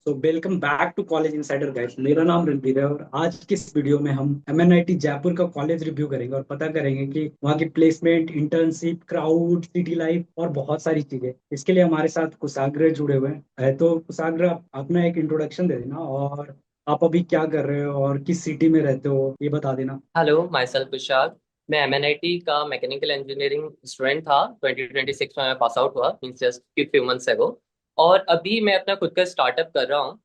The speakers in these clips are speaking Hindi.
So welcome back to college insider guys. मेरा नाम रणबीर है और आज की इस वीडियो में हम एमएनआईटी जयपुर का कॉलेज रिव्यू करेंगे और पता करेंगे कि वहाँ की placement, internship, crowd, city life और बहुत सारी चीजें। इसके लिए हमारे साथ कुशाग्र जुड़े हुए हैं। तो कुशाग्र, आप अपना एक इंट्रोडक्शन दे देना और आप अभी क्या कर रहे हो और किस सिटी में रहते हो ये बता देना। हेलो, माई सेल्फ विशाल। मैं एमएनआईटी का मैकेनिकल इंजीनियरिंग स्टूडेंट था। 2026 में मैं पास आउट हुआ, means just few months ago. और अभी मैं अपना खुद का स्टार्टअप कर रहा हूँ।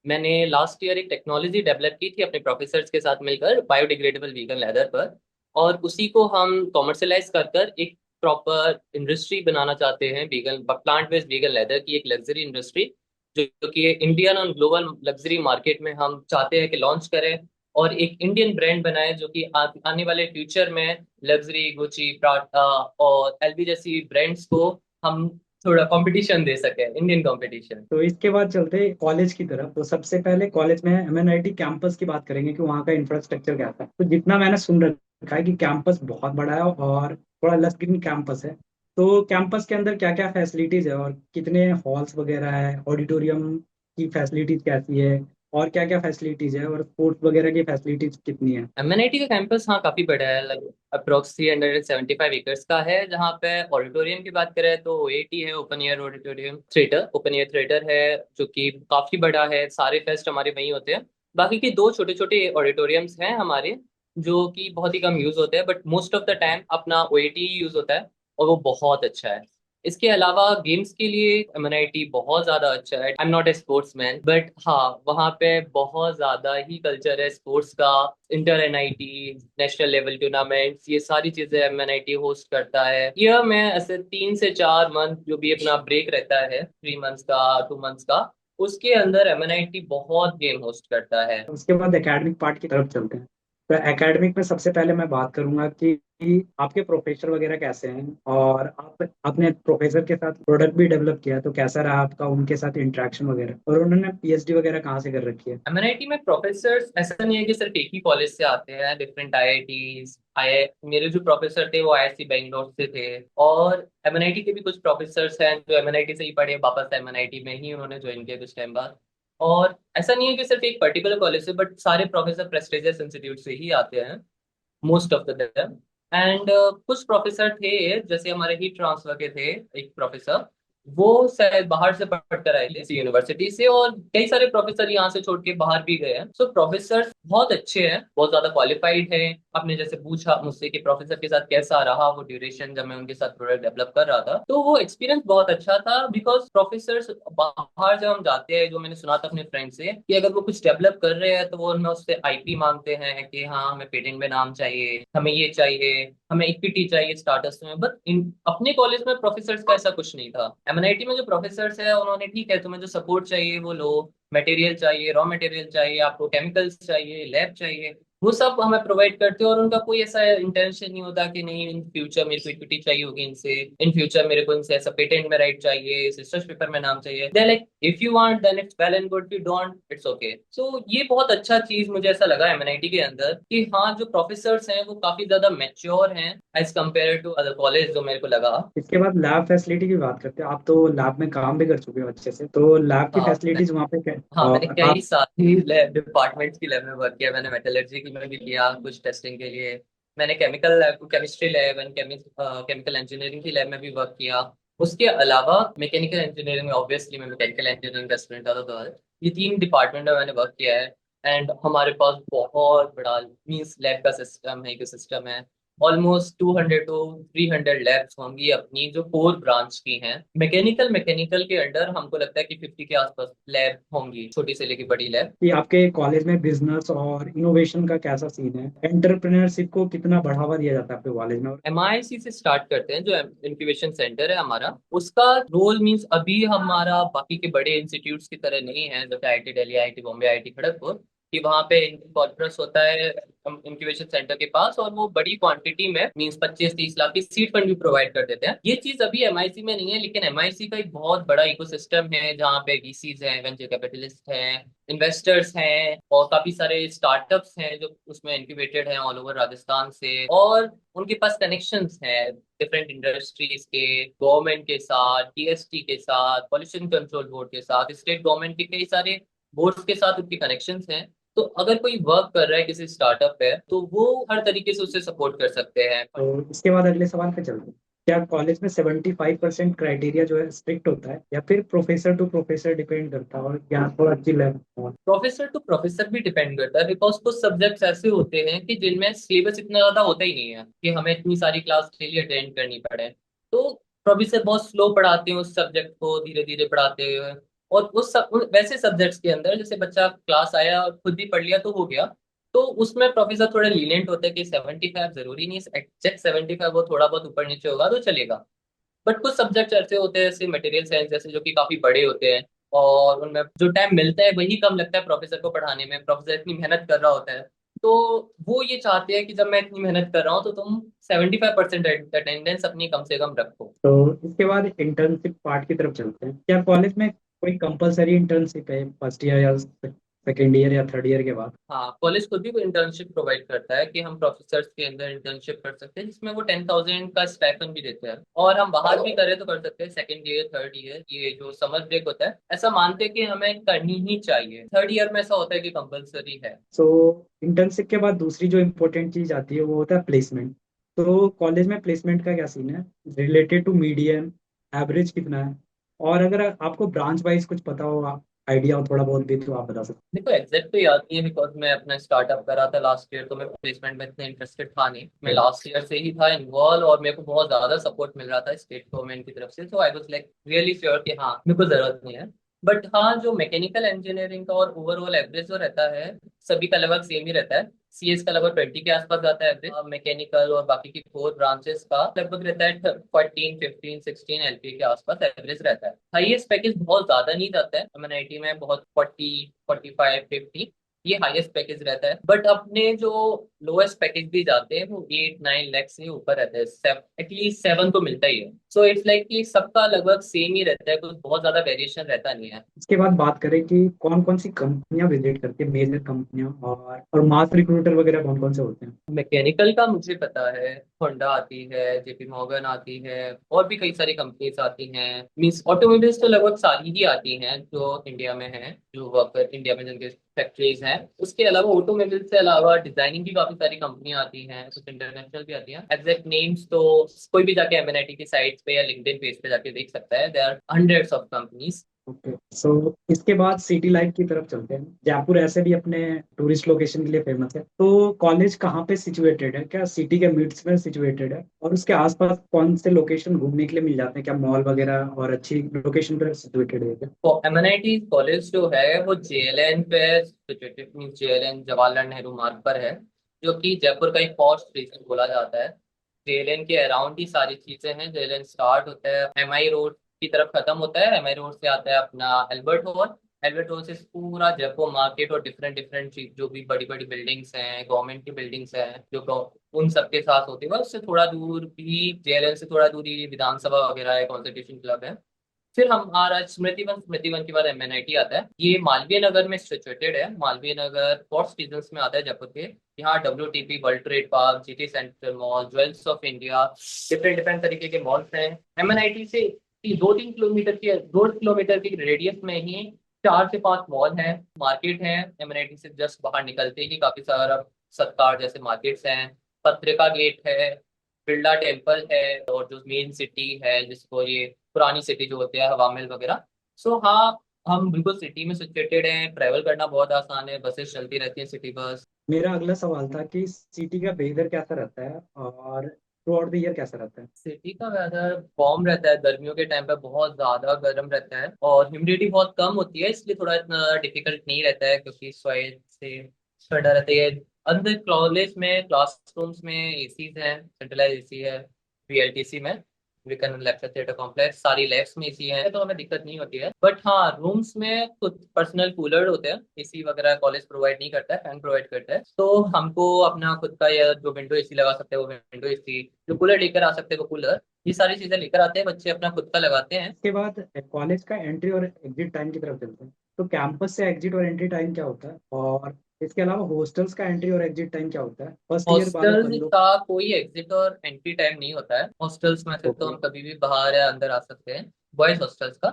मैंने लास्ट ईयर एक टेक्नोलॉजी डेवलप की थी अपने प्रोफेसर्स के साथ मिलकर, बायोडिग्रेडेबल वीगन लेदर पर। और उसी को हम कॉमर्शलाइज कर कर एक प्रॉपर इंडस्ट्री बनाना चाहते हैं, vegan plant based vegan leather की एक लग्जरी इंडस्ट्री, जो कि इंडियन और ग्लोबल लग्जरी मार्केट में हम चाहते हैं कि लॉन्च करें। और एक इंडियन ब्रांड बनाए जो कि आने वाले फ्यूचर में लग्जरी, गुची, प्राटा और एलवी जैसी ब्रांड्स को हम थोड़ा कंपटीशन दे सके, इंडियन कंपटीशन। तो इसके बाद चलते हैं कॉलेज की तरफ। तो सबसे पहले कॉलेज में एमएनआईटी कैंपस की बात करेंगे कि वहाँ का इंफ्रास्ट्रक्चर कैसा है। तो जितना मैंने सुन रखा है कि कैंपस बहुत बड़ा है और थोड़ा लस ग्रीन कैंपस है। तो कैंपस के अंदर क्या क्या फैसिलिटीज है और कितने हॉल्स वगैरह है, ऑडिटोरियम की फैसिलिटीज कैसी है और क्या क्या फैसिलिटीज है और स्पोर्ट्स वगैरह की फैसिलिटीज कितनी है। एमएनआईटी का कैंपस हाँ काफी बड़ा है, लगभग अप्रोक्स 375 एकर्स का है। जहाँ पे ऑडिटोरियम की बात करें तो ओएटी है, open air auditorium theatre, open air theatre है, जो कि काफी बड़ा है। सारे फेस्ट हमारे वहीं होते हैं। बाकी के दो छोटे छोटे ऑडिटोरियम्स हैं हमारे, जो कि बहुत ही कम यूज होते हैं, but most of the time अपना ओएटी यूज होता है, और वो बहुत अच्छा है। इसके अलावा गेम्स के लिए एमएनआईटी बहुत ज्यादा अच्छा है। I am not a sportsman, but हाँ, वहाँ पे बहुत ज्यादा ही कल्चर है स्पोर्ट्स का। Inter NIT, national level tournaments, ये सारी चीजें एमएनआईटी होस्ट करता है। यह मैं ऐसे 3 से 4 मंथ जो भी अपना ब्रेक रहता है, 3 मंथ्स का, 2 मंथ्स का, उसके अंदर एमएनआईटी बहुत गेम होस्ट करता है। उसके बाद एकेडमिक पार्ट की तरफ चलते हैं। तो एकेडमिक में सबसे पहले मैं बात करूंगा कि आपके प्रोफेसर वगैरह कैसे हैं और आप अपने प्रोफेसर के साथ प्रोडक्ट भी डेवलप किया तो कैसा रहा आपका उनके साथ इंटरेक्शन वगैरह, और उन्होंने पीएचडी वगैरह कहाँ से कर रखी है। एमएनआईटी में प्रोफेसर ऐसा नहीं है कि सिर्फ एक ही कॉलेज से आते हैं, डिफरेंट आईआईटीज आई। मेरे जो प्रोफेसर थे वो आईआईसी बेंगलोर से थे। और एमएनआईटी के भी कुछ प्रोफेसर हैं जो एमएनआईटी से ही पढ़े, वापस एमएनआईटी में ही उन्होंने ज्वाइन किया कुछ टाइम बाद। और ऐसा नहीं है कि सिर्फ एक पर्टिकुलर कॉलेज से, बट सारे प्रोफेसर प्रेस्टिजियस इंस्टीट्यूट से ही आते हैं, most of the them. And कुछ प्रोफेसर थे, जैसे हमारे हीट ट्रांसफर के थे एक प्रोफेसर, वो शायद बाहर से पढ़कर आए थे इसी यूनिवर्सिटी से। और कई सारे प्रोफेसर यहाँ से छोड़ के बाहर भी गए हैं। सो प्रोफेसर बहुत अच्छे हैं, बहुत ज्यादा क्वालिफाइड हैं। आपने जैसे पूछा मुझसे कि प्रोफेसर के साथ कैसा रहा वो ड्यूरेशन जब मैं उनके साथ प्रोडक्ट डेवलप कर रहा था, तो वो एक्सपीरियंस बहुत अच्छा था। बिकॉज प्रोफेसर बाहर जब हम जाते हैं, जो मैंने सुना था अपने फ्रेंड से, कि अगर वो कुछ डेवलप कर रहे हैं तो वो हमें उससे आईपी मांगते हैं कि हाँ हमें पेटेंट में नाम चाहिए, हमें ये चाहिए, हमें इक्विटी चाहिए स्टार्टअप्स में। बट इन अपने कॉलेज में प्रोफेसर का ऐसा कुछ नहीं था। एमएनआईटी में जो प्रोफेसर है उन्होंने, ठीक है तुम्हें जो सपोर्ट चाहिए वो लो, मटेरियल चाहिए, रॉ मटेरियल चाहिए, आपको केमिकल्स चाहिए, लैब चाहिए, वो सब हमें प्रोवाइड करते हो। और उनका कोई ऐसा इंटेंशन नहीं होता कि नहीं इन फ्यूचर मेरे को इक्विटी चाहिए होगी इनसे, इन फ्यूचर मेरे को इनसे ऐसा पेटेंट में राइट चाहिए, इस रिसर्च पेपर में नाम चाहिए। They like if you want then it's well and good, if you don't it's okay. So ये बहुत अच्छा चीज मुझे ऐसा लगा एमएनआईटी के अंदर, कि हाँ जो प्रोफेसर्स हैं वो काफी ज्यादा मैच्योर हैं as compare to other college, जो मेरे को लगा। इसके बाद लैब फैसिलिटी की बात करते हैं। आप तो लैब में काम भी कर चुके हो अच्छे से, तो लैब की हाँ फैसिलिटीज वहाँ पे क्या। हाँ, मैंने और कई आप सारी लैब डिपार्टमेंट्स की लैब में वर्क किया। मैंने मेटलर्जी की में भी किया कुछ टेस्टिंग के लिए। मैंने chemical lab, chemistry lab and chemical engineering की लैब में भी वर्क किया। उसके अलावा मैकेनिकल इंजीनियरिंग में, ऑब्वियसली मैं मैकेनिकल इंजीनियरिंग का स्टूडेंट था, तो ये 3 डिपार्टमेंट में मैंने वर्क किया है। एंड हमारे पास बहुत बड़ा मीन्स लैब का सिस्टम है, इको सिस्टम है। ऑलमोस्ट 200 to 300 लैब्स होंगी अपनी, जो 4 ब्रांच की हैं। मैकेनिकल के अंडर हमको लगता है कि 50 के आसपास लैब होंगी, छोटी से लेके बड़ी लैब। कि आपके कॉलेज में बिजनेस और इनोवेशन का कैसा सीन है, एंटरप्रेन्योरशिप को कितना बढ़ावा दिया जाता है आपके कॉलेज में। एमआईसी से स्टार्ट करते हैं, जो इंक्यूबेशन सेंटर है हमारा। उसका रोल मींस अभी हमारा बाकी के बड़े इंस्टीट्यूट्स की तरह नहीं है, जैसे IIT Delhi, IIT Bombay, IIT Kharagpur, कि वहाँ पे कॉर्पस होता है इंक्यूबेशन सेंटर के पास, और वो बड़ी क्वांटिटी में मींस 25-30 लाख की सीड फंड भी प्रोवाइड कर देते हैं। ये चीज अभी एमआईसी में नहीं है, लेकिन एमआईसी का एक बहुत बड़ा इकोसिस्टम है, जहाँ पे वीसीज हैं, वेंचर कैपिटलिस्ट हैं, इन्वेस्टर्स हैं, और काफी सारे स्टार्टअप्स हैं जो उसमें इंक्यूबेटेड हैं ऑल ओवर राजस्थान से। और उनके पास कनेक्शंस हैं डिफरेंट इंडस्ट्रीज के, गवर्नमेंट के साथ, टीएसटी के साथ, पॉल्यूशन कंट्रोल बोर्ड के साथ, स्टेट गवर्नमेंट के कई सारे बोर्ड्स के साथ उनके कनेक्शंस हैं। तो अगर कोई वर्क कर रहा है किसी स्टार्टअप पे, तो वो हर तरीके से उसे सपोर्ट कर सकते हैं। तो इसके बाद अगले सवाल पे चलते हैं। क्या कॉलेज में 75% क्राइटेरिया जो है स्ट्रिक्ट होता है, या फिर प्रोफेसर टू प्रोफेसर डिपेंड करता है, और या थोड़ा चिल है? प्रोफेसर टू प्रोफेसर भी डिपेंड करता है, बिकॉज कुछ सब्जेक्ट्स ऐसे होते हैं कि जिनमें सिलेबस इतना ज्यादा होता ही नहीं है कि हमें इतनी सारी क्लास डेली अटेंड करनी पड़े। तो प्रोफेसर बहुत स्लो पढ़ाते हैं उस सब्जेक्ट को, धीरे धीरे पढ़ाते हुए। और वैसे सब्जेक्ट्स के अंदर जैसे बच्चा क्लास आया और खुद भी पढ़ लिया तो हो गया, तो उसमें प्रोफेसर थोड़ा लीनेंट होता है कि 75 जरूरी नहीं है एग्जैक्ट 75, वो थोड़ा बहुत ऊपर नीचे होगा तो चलेगा। बट कुछ सब्जेक्ट ऐसे होते हैं जैसे मटेरियल साइंस जैसे, जो कि काफी बड़े होते हैं, और उनमें जो टाइम मिलता है वही कम लगता है प्रोफेसर को पढ़ाने में, प्रोफेसर इतनी मेहनत कर रहा होता है। तो वो ये चाहते हैं कि जब मैं इतनी मेहनत कर रहा हूँ तो तुम 75% अटेंडेंस अपनी कम से कम रखो। तो इसके बाद इंटर्नशिप पार्ट की तरफ चलते हैं। क्या कॉलेज में कोई कंपलसरी इंटर्नशिप है फर्स्ट ईयर या सेकेंड ईयर या थर्ड ईयर के बाद? हाँ, कॉलेज खुद भी इंटर्नशिप प्रोवाइड करता है कि हम प्रोफेसर्स के अंदर इंटर्नशिप कर सकते हैं, जिसमें वो 10,000 का स्टाइपेंड भी देते हैं। और हम बाहर भी करें तो कर सकते हैं, सेकंड ईयर थर्ड ईयर, ये जो समर ब्रेक होता है ऐसा मानते हैं कि हमें करनी ही चाहिए। थर्ड ईयर में ऐसा होता है कि कंपलसरी है। सो इंटर्नशिप के बाद दूसरी जो इम्पोर्टेंट चीज आती है वो होता है प्लेसमेंट। तो कॉलेज में प्लेसमेंट का क्या सीन है, रिलेटेड टू मीडियम, एवरेज कितना है? और अगर आपको ब्रांच वाइज कुछ पता हो, आइडिया हो थोड़ा बहुत भी, तो आप बता सकते देखो एग्जैक्ट तो याद नहीं है, बिकॉज मैं अपना स्टार्टअप करा था लास्ट ईयर, तो मैं प्लेसमेंट में इतना इंटरेस्टेड था नहीं। मैं हैं। लास्ट ईयर से ही था इन्वॉल्व, और मेरे को बहुत ज्यादा सपोर्ट मिल रहा था स्टेट गवर्नमेंट की तरफ से, तो I was like really sure कि हाँ मेरे को जरूरत नहीं है। बट हाँ, जो मैकेनिकल इंजीनियरिंग का और ओवरऑल एवरेज जो रहता है, सभी का लगभग सेम ही रहता है। सीएस का लगभग 20 के आसपास जाता है एवरेज, मैकेनिकल और बाकी की फोर ब्रांचेस का लगभग रहता है 14 15 16 एलपी के आसपास एवरेज रहता है। हाईएस्ट पैकेज बहुत ज्यादा नहीं जाता है एमएनआईटी में, बहुत 40 45 50, ये हाईएस्ट पैकेज रहता है। बट अपने जो लोएस्ट पैकेज भी जाते हैं वो 8 9 लाख से ऊपर रहता है, एटलीस्ट 7 तो मिलता ही है। सो इट्स लाइक कि सबका लगभग सेम ही रहता है, कुछ बहुत ज्यादा वेरिएशन रहता नहीं है। इसके बाद बात करें कि कौन कौन सी कंपनियां विजिट करती है, मेजर कंपनियां, और मास रिक्रूटर वगैरह कौन कौन से होते हैं? मैकेनिकल का मुझे पता है, होंडा आती है, जेपी मॉर्गन आती है, और भी कई सारी कंपनीज आती हैं। मीन्स ऑटोमोबाइल्स तो लगभग सारी ही आती हैं जो इंडिया में है, जो वर्कर इंडिया में जिनके फैक्ट्रीज हैं। उसके अलावा ऑटोमोबाइल से अलावा डिजाइनिंग की काफी सारी कंपनियां आती हैं, कुछ इंटरनेशनल भी आती हैं। एग्जैक्ट नेम्स तो कोई भी जाके एमएनआईटी की साइट्स पे या लिंक्डइन पेज पे जाके देख सकता है, there are hundreds of companies. Okay, so इसके बाद सिटी लाइफ की तरफ चलते हैं। जयपुर ऐसे भी अपने टूरिस्ट लोकेशन के लिए फेमस है, तो कॉलेज कहाँ पे सिचुएटेड है? क्या सिटी के मिड्स में सिचुएटेड है, और उसके आसपास कौन से लोकेशन घूमने के लिए मिल जाते हैं? क्या मॉल वगैरह और अच्छी लोकेशन पर सिचुएटेड है क्या? तो एमएनआईटी कॉलेज जो है वो जेएलएन पे situated, mean JLN Jawaharlal Nehru मार्ग पर है, जो कि जयपुर का एक पॉश स्टेशन बोला जाता है। जेएलएन के अराउंड ही सारी चीजें हैं। जेएलएन स्टार्ट होता है एमआई रोड की तरफ, खत्म होता है एमआई रोड से आता है अपना एल्बर्ट हॉल। एल्बर्ट हॉल से पूरा जयपुर मार्केट और डिफरेंट डिफरेंट चीज, जो भी बड़ी बड़ी बिल्डिंग्स हैं, गवर्नमेंट की बिल्डिंग्स हैं, जो उन सबके साथ होती है, उससे थोड़ा दूर भी, जेएलएन से थोड़ा दूर ही विधानसभा वगैरह है, कॉन्स्टिट्यूशन क्लब है। फिर हम आ रहा है स्मृति वन के बाद एमएनआईटी आता है। ये मालवीय नगर में सिचुएटेड है। मालवीय नगर फोर्थ सीजन्स में आता है जयपुर के। यहाँ WTP, world trade park, GT central mall, jewels of India, different different तरीके के मॉल्स हैं। एमएनआईटी से 2 3 किलोमीटर की रेडियस में ही 4 से 5 मॉल हैं, मार्केट है। एमएनआईटी से जस्ट बाहर निकलते ही काफी सारा सत्कार जैसे मार्केट्स हैं, पत्रिका गेट है, बिरला टेम्पल है, और जो मेन सिटी है जिसको ये पुरानी सिटी जो होती है, हवा महल वगैरह। सो हाँ, हम बिल्कुल सिटी में सिचुएटेड हैं, ट्रैवल करना बहुत आसान है, बसेस चलती रहती हैं, सिटी बस। मेरा अगला सवाल था कि सिटी का वेदर कैसा रहता है, और थ्रू आउट द ईयर कैसा रहता है? सिटी का वेदर वार्म रहता है, गर्मियों के टाइम पे बहुत ज्यादा गर्म रहता है, और ह्यूमिडिटी बहुत कम होती है, इसलिए थोड़ा इतना डिफिकल्ट नहीं रहता है, क्योंकि सॉइल से ठंडा रहता है। अंदर कॉलेज में क्लासरूम्स में एसीज हैं, सेंट्रलाइज एसी है वीएलटीसी में, विवेकानंद लेक्चर थिएटर कॉम्प्लेक्स, सारी लैब्स में एसी है, तो हमें दिक्कत नहीं होती है। बट हाँ, रूम्स में कुछ पर्सनल कूलर होते हैं, एसी वगैरह कॉलेज प्रोवाइड नहीं करता है, फैन प्रोवाइड करता है, तो हमको अपना खुद का या जो विंडो एसी लगा सकते हैं वो विंडो एसी, जो कूलर लेकर आ सकते हैं वो कूलर, ये सारी चीजें लेकर आते हैं, बच्चे अपना खुद का लगाते हैं। इसके बाद कॉलेज का एंट्री और एग्जिट टाइम की तरफ चलते हैं। तो कैंपस से एग्जिट और एंट्री टाइम क्या होता है, और इसके अलावा हॉस्टल्स का एंट्री और एग्जिट टाइम क्या होता है फर्स्ट ईयर वाले हॉस्टल बंदों? का कोई एग्जिट और एंट्री टाइम नहीं होता है। हॉस्टल्स में से तो ओके। हम कभी भी बाहर या अंदर आ सकते हैं, बॉयज हॉस्टल्स का।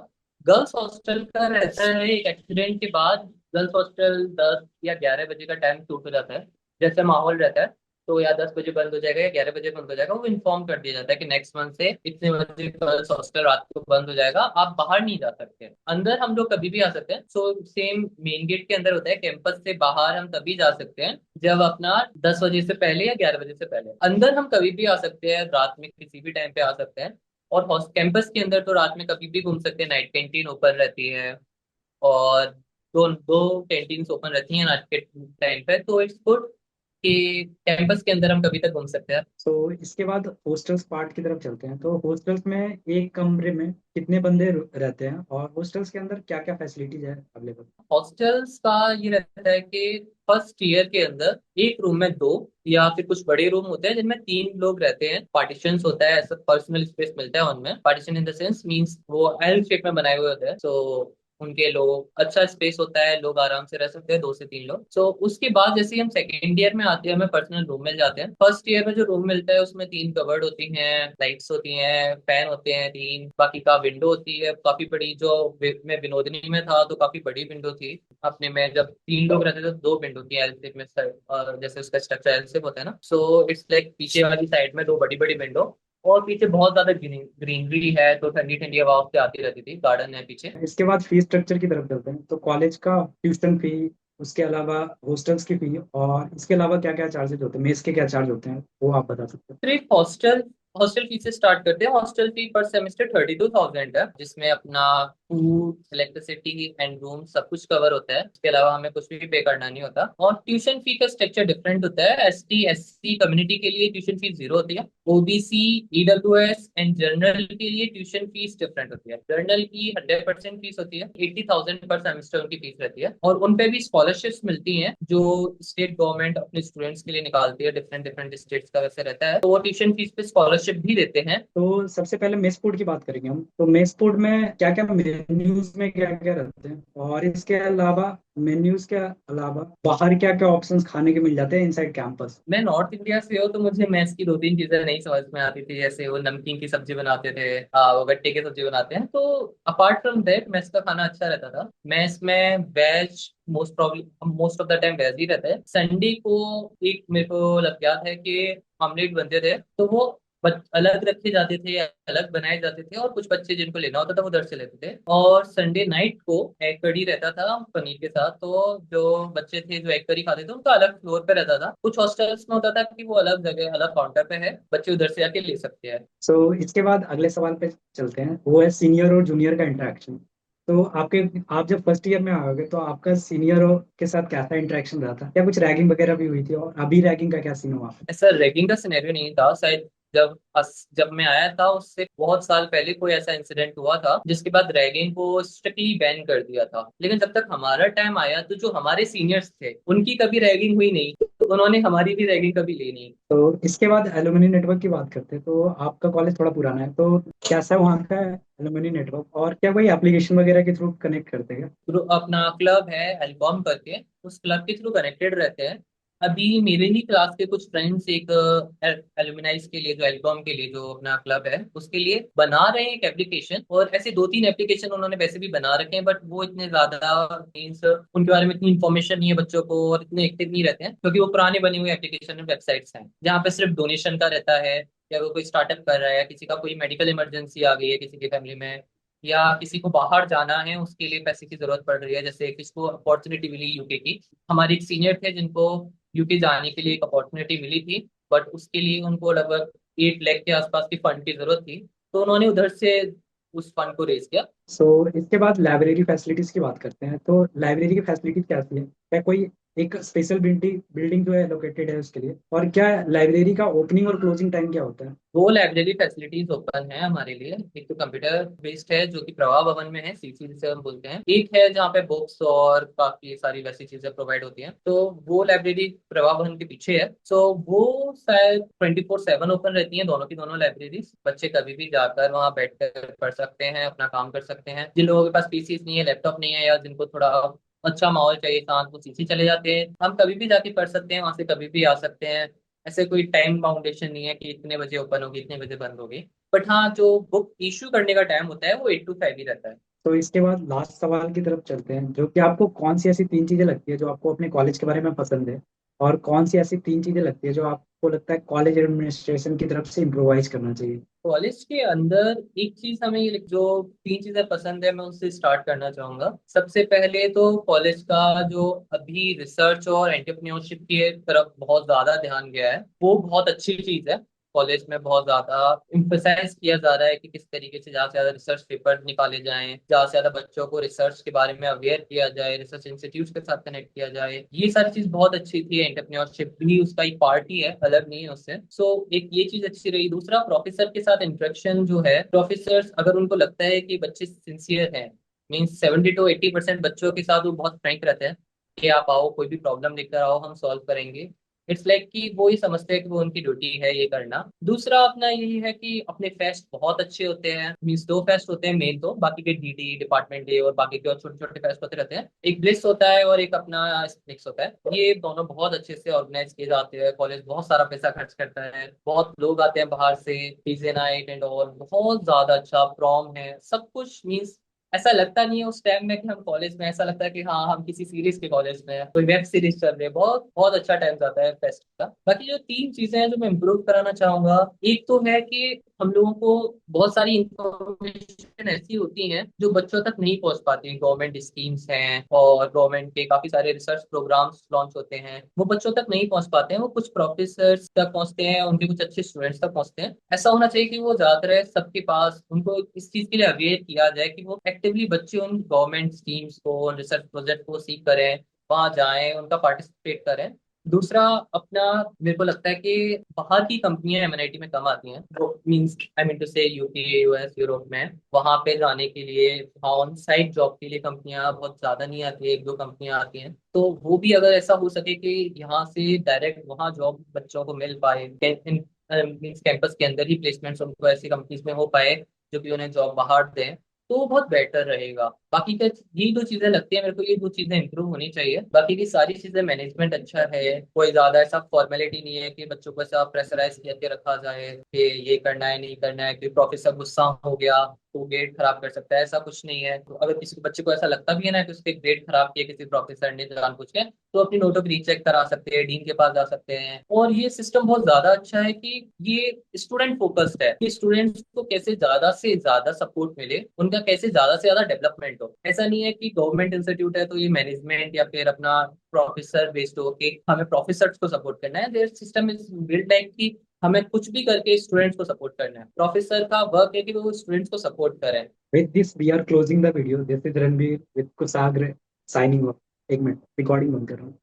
गर्ल्स हॉस्टल का रहता है एक एक्सीडेंट के बाद गर्ल्स हॉस्टल 10 या 11 बजे का टाइम शूट हो जाता है, जैसे माहौल रहता है। तो या 10 बजे बंद हो जाएगा या 11 बजे बंद हो जाएगा, वो इन्फॉर्म कर दिया जाता है कि नेक्स्ट मंथ से इतने बजे गर्ल्स हॉस्टल रात को बंद हो जाएगा, आप बाहर नहीं जा सकते। अंदर हम लोग कभी भी आ सकते हैं, सो सेम मेन गेट के अंदर होता है, कैंपस से बाहर हम तभी जा सकते हैं जब अपना 10 बजे से पहले या 11 बजे से पहले। अंदर हम कभी भी आ सकते हैं, रात में किसी भी टाइम पे आ सकते हैं। और कैंपस के अंदर तो रात में कभी भी घूम सकते हैं, नाइट कैंटीन ओपन रहती है। और दो दो कैंटीन्स ओपन रहती हैं नाइट के टाइम पे, तो इट्स गुड कि कैंपस के अंदर हम कभी तक घूम सकते हैं। तो इसके बाद हॉस्टल्स पार्ट की तरफ चलते हैं। तो हॉस्टल्स में एक कमरे में कितने बंदे रहते हैं, और हॉस्टल्स के अंदर क्या क्या फैसिलिटीज है अवेलेबल? हॉस्टल्स का ये रहता है कि फर्स्ट ईयर के अंदर एक रूम में दो या फिर कुछ बड़े रूम होते हैं जिनमें 3 लोग रहते हैं, पार्टीशन होता है, ऐसा पर्सनल स्पेस मिलता है उनमें। Partition in the sense means वो एल शेप में बनाए हुए होते हैं, तो उनके लोग अच्छा स्पेस होता है, लोग आराम से रह सकते हैं 2 से 3 लोग। सो उसके बाद जैसे ही हम सेकेंड ईयर में आते हैं, हमें पर्सनल रूम मिल जाते हैं। फर्स्ट ईयर में जो रूम मिलता है उसमें 3 कबर्ड होती हैं, लाइट्स होती हैं, फैन होते हैं 3, बाकी का विंडो होती है काफी बड़ी, जो मैं विनोदनी में था तो काफी बड़ी विंडो थी। अपने में जब 3 लोग रहते थे तो 2 विंडो थी एल शेप में और जैसे उसका स्ट्रक्चर एल शेप होता है ना, सो इट्स लाइक पीछे वाली साइड में 2 बड़ी बड़ी विंडो। और पीछे बहुत ज्यादा ग्रीनरी है, तो ठंडी ठंडी हवा उससे आती रहती थी, गार्डन है पीछे। इसके बाद फी स्ट्रक्चर की तरफ चलते हैं। तो कॉलेज का ट्यूशन फी, उसके अलावा हॉस्टल्स की फी, और इसके अलावा क्या क्या चार्जेस होते हैं, मेस के क्या चार्ज होते हैं, वो आप बता सकते हैं? सिर्फ हॉस्टल हॉस्टल फी से स्टार्ट करते हैं। हॉस्टल फी पर सेमेस्टर 32,000 है, जिसमें अपना फूड, इलेक्ट्रिसिटी एंड रूम सब कुछ कवर होता है। इसके अलावा हमें कुछ भी पे करना नहीं होता। और ट्यूशन फी का स्ट्रक्चर डिफरेंट होता है। ST SC कम्युनिटी के लिए ट्यूशन फीस 0 होती है। OBC, EWS एंड जनरल के लिए ट्यूशन फीस डिफरेंट होती है। जनरल की 100% फीस होती है, 80,000 पर सेमेस्टर उनकी फीस रहती है। और उन पे भी स्कॉलरशिप्स मिलती हैं जो स्टेट गवर्नमेंट अपने स्टूडेंट्स के लिए निकालती है, डिफरेंट डिफरेंट स्टेट्स का वैसे रहता है, तो वो ट्यूशन फीस पे स्कॉलरशिप भी देते हैं। तो सबसे पहले मेस फूड की बात करेंगे हम। तो मेस फूड में क्या क्या मेन्यूज में क्या क्या रहते हैं, और इसके अलावा मेन्यूज के अलावा बाहर क्या क्या ऑप्शंस खाने के मिल जाते हैं इनसाइड कैंपस? मैं नॉर्थ इंडिया से हूँ, तो मुझे मैथ्स की 2 3 चीजें नहीं समझ में आती थी, जैसे वो नमकीन की सब्जी बनाते थे, वो गट्टे की सब्जी बनाते हैं। तो अपार्ट फ्रॉम दैट मैथ्स का खाना अच्छा रहता था। मैथ्स में वेज मोस्ट ऑफ द टाइम वेज ही रहता है। संडे को एक मेरे को लग याद है कि ऑमलेट बनते थे, तो वो अलग रखे जाते थे, अलग बनाए जाते थे, और कुछ बच्चे जिनको लेना होता था वो उधर से लेते थे। और संडे नाइट को एग करी रहता था पनीर के साथ, तो जो बच्चे थे जो एग करी खाते थे उनका अलग फ्लोर पे रहता था। कुछ हॉस्टल्स में होता था कि वो अलग जगह अलग काउंटर पे है, बच्चे उधर से आके ले सकते हैं। सो इसके बाद अगले सवाल पे चलते हैं, वो है सीनियर और जूनियर का इंटरेक्शन। तो आप जब फर्स्ट ईयर में आओगे तो आपका सीनियरों के साथ कैसा इंटरेक्शन रहा था? क्या कुछ रैगिंग वगैरह भी हुई थी, और अभी रैगिंग का क्या सीन हुआ? ऐसा रैगिंग का सिनेरियो नहीं था शायद। जब मैं आया था उससे बहुत साल पहले कोई ऐसा इंसिडेंट हुआ था जिसके बाद रैगिंग को स्ट्रिक्टली बैन कर दिया था। लेकिन जब तक हमारा टाइम आया तो जो हमारे सीनियर्स थे उनकी कभी रैगिंग हुई नहीं, तो उन्होंने हमारी भी रैगिंग कभी ली नहीं। तो इसके बाद एलुमनी नेटवर्क की बात करते हैं। तो आपका कॉलेज थोड़ा पुराना है, तो कैसा है वहाँ का एलुमनी नेटवर्क, और क्या कोई एप्लीकेशन वगैरह के थ्रू कनेक्ट करते हैं? अपना क्लब है एल्कॉम करके, उस क्लब के थ्रू कनेक्टेड रहते हैं। अभी मेरे ही क्लास के कुछ फ्रेंड्स एक एलुमनाइज के लिए, जो एल्कॉम के लिए जो अपना क्लब है उसके लिए बना रहे हैं एक एप्लीकेशन। और ऐसे 2 3 एप्लीकेशन उन्होंने वैसे भी बना रखे हैं, बट वो इतने ज्यादा मीन्स उनके बारे में इतनी इन्फॉर्मेशन नहीं है बच्चों को, और इतने एक्टिव नहीं रहते हैं, क्योंकि वो पुराने बने हुए एप्लीकेशन वेबसाइट्स हैं जहाँ पे सिर्फ डोनेशन का रहता है, या वो कोई स्टार्टअप कर रहा है, किसी का कोई मेडिकल इमरजेंसी आ गई है किसी की फैमिली में, या किसी को बाहर जाना है उसके लिए पैसे की जरूरत पड़ रही है, जैसे किसको अपॉर्चुनिटी मिली यूके की। हमारे एक सीनियर थे जिनको यूके जाने के लिए एक अपॉर्चुनिटी मिली थी, बट उसके लिए उनको लगभग 8 लाख के आसपास की फंड की जरूरत थी, तो उन्होंने उधर से उस फंड को रेज किया। सो इसके बाद लाइब्रेरी फैसिलिटीज की बात करते हैं। तो लाइब्रेरी की फैसिलिटीज कैसी है? क्या कोई एक स्पेशल बिल्डिंग बिल्डिंग जो है लोकेटेड है उसके लिए, और क्या लाइब्रेरी का ओपनिंग और क्लोजिंग टाइम क्या होता है? 2 लाइब्रेरी फैसिलिटीज ओपन है हमारे लिए। एक तो कंप्यूटर बेस्ड है जो कि प्रवाह भवन में है, CC जिसे हम बोलते हैं। एक है जहाँ पे बुक्स और काफी सारी वैसी चीजें प्रोवाइड होती हैं, तो वो लाइब्रेरी प्रवाह भवन के पीछे है। सो वो शायद 24/7 ओपन रहती है, दोनों की दोनों लाइब्रेरीज। बच्चे कभी भी जाकर वहाँ बैठ कर पढ़ सकते हैं, अपना काम कर सकते हैं। जिन लोगों के पास पीसी नहीं है, लैपटॉप नहीं है, या जिनको थोड़ा अच्छा माहौल चाहिए शांत, वो CC चले जाते हैं। हम कभी भी जाके पढ़ सकते हैं, वहां से कभी भी आ सकते हैं। ऐसे कोई टाइम बाउंडेशन नहीं है कि इतने बजे ओपन होगी इतने बजे बंद होगी। बट हाँ, जो बुक इश्यू करने का टाइम होता है वो 8 to 5 ही रहता है। तो इसके बाद लास्ट सवाल की तरफ चलते हैं, जो कि आपको कौन सी ऐसी तीन चीजें लगती है जो आपको अपने कॉलेज के बारे में पसंद है, और कौन सी ऐसी तीन चीजें लगती है जो आपको लगता है कॉलेज एडमिनिस्ट्रेशन की तरफ से इम्प्रोवाइज करना चाहिए। कॉलेज के अंदर एक चीज हमें जो तीन चीजें पसंद है मैं उससे स्टार्ट करना चाहूंगा। सबसे पहले तो कॉलेज का जो अभी रिसर्च और एंटरप्रेन्योरशिप की तरफ बहुत ज्यादा ध्यान गया है, वो बहुत अच्छी चीज है। कॉलेज में बहुत ज्यादा इम्फेसाइज किया जा रहा है कि किस तरीके से ज्यादा से ज्यादा रिसर्च पेपर निकाले जाएं, ज्यादा से ज्यादा बच्चों को रिसर्च के बारे में अवेयर किया जाए, रिसर्च इंस्टीट्यूट के साथ कनेक्ट किया जाए। ये सारी चीज बहुत अच्छी थी। एंटरप्रेन्योरशिप भी उसका एक पार्ट ही है, अलग नहीं है उससे। सो एक ये चीज अच्छी रही। दूसरा, प्रोफेसर के साथ इंटरेक्शन जो है, प्रोफेसर अगर उनको लगता है कि बच्चे सिंसियर हैं, मीन्स 70 to 80% बच्चों के साथ वो बहुत फ्रैंक रहते हैं कि आप आओ, कोई भी प्रॉब्लम लेकर आओ, हम सॉल्व करेंगे। इट्स लाइक कि वो ही समझते हैं कि वो उनकी ड्यूटी है ये करना। दूसरा अपना यही है कि अपने फेस्ट बहुत अच्छे होते हैं। मीन्स दो फेस्ट होते हैं मेन, तो बाकी के डीडी डिपार्टमेंट डे और बाकी के और छोटे छोटे फेस्ट होते रहते हैं। एक ब्लिस होता है और एक अपना स्निक्स होता है। ये दोनों बहुत अच्छे से ऑर्गेनाइज किए जाते हैं। कॉलेज बहुत सारा पैसा खर्च करता है, बहुत लोग आते हैं बाहर से, डीजे नाइट एंड ऑल, बहुत ज्यादा अच्छा प्रॉम है सब कुछ। मीन्स ऐसा लगता नहीं है उस टाइम में कि हम कॉलेज में, ऐसा लगता है कि हाँ हम किसी सीरीज के कॉलेज में हैं, कोई वेब सीरीज चल रही है। बहुत बहुत अच्छा टाइम जाता है फेस्ट का। बाकी जो तीन चीजें हैं जो मैं इम्प्रूव कराना चाहूंगा, एक तो है कि हम लोगों को बहुत सारी इंफॉर्मेशन ऐसी होती हैं जो बच्चों तक नहीं पहुंच पाती। गवर्नमेंट स्कीम्स हैं और गवर्नमेंट के काफी सारे रिसर्च प्रोग्राम्स लॉन्च होते हैं, वो बच्चों तक नहीं पहुंच पाते हैं। वो कुछ प्रोफेसर्स तक पहुंचते हैं, उनके कुछ अच्छे स्टूडेंट्स तक पहुंचते हैं। ऐसा होना चाहिए कि वो ज्यादातर सबके पास, उनको इस चीज के लिए अवेयर किया जाए कि वो एक्टिवली बच्चे उन गवर्नमेंट स्कीम्स को, रिसर्च प्रोजेक्ट को सीख करें, वहां जाएं, उनका पार्टिसिपेट करें। दूसरा अपना, मेरे को लगता है कि बाहर की कंपनियां एमएनआईटी में कम आती हैं, वो मींस आई मीन टू से यूके, यूएस, यूरोप में। वहां पे जाने के लिए, ऑन साइट जॉब के लिए कंपनियां बहुत ज्यादा नहीं आती है, एक दो कंपनियां आती हैं। तो वो भी अगर ऐसा हो सके कि यहाँ से डायरेक्ट वहाँ जॉब बच्चों को मिल पाए, मीन्स कैंपस के अंदर ही प्लेसमेंट्स उनको ऐसी कंपनीज में हो पाए जो कि उन्हें जॉब बाहर दें, तो वो बहुत बेटर रहेगा। बाकी का यही दो चीजें लगती है मेरे को, ये दो चीजें इंप्रूव होनी चाहिए। बाकी की सारी चीजें, मैनेजमेंट अच्छा है, कोई ज्यादा ऐसा फॉर्मेलिटी नहीं है कि बच्चों को ऐसा प्रेशराइज करके रखा जाए कि ये करना है नहीं करना है, कि प्रोफेसर गुस्सा हो गया तो ग्रेड खराब कर सकता है, ऐसा कुछ नहीं है। तो अगर किसी बच्चे को ऐसा लगता भी है ना कि उसके ग्रेड खराब किए किसी प्रोफेसर ने जानबूझ के, तो अपनी नोटों को रीचेक करा सकते हैं, डीन के पास जा सकते हैं। और ये सिस्टम बहुत ज्यादा अच्छा है कि ये स्टूडेंट फोकस्ड है, कि स्टूडेंट्स को कैसे ज्यादा से ज्यादा सपोर्ट मिले, उनका कैसे ज्यादा से ज्यादा डेवलपमेंट हो। ऐसा नहीं है कि गवर्नमेंट इंस्टीट्यूट है तो ये मैनेजमेंट या फिर अपना प्रोफेसर बेस्ड हो कि हमें प्रोफेसर्स को सपोर्ट करना है। There system is build like कि हमें कुछ भी करके स्टूडेंट्स को सपोर्ट करना है। प्रोफेसर का वर्क है कि वो स्टूडेंट्स को सपोर्ट करें। With this we are closing the video. This is Ranbir with Kushagra signing off. एक मिनट, रिकॉर्डिंग बंद कर रहा हूँ।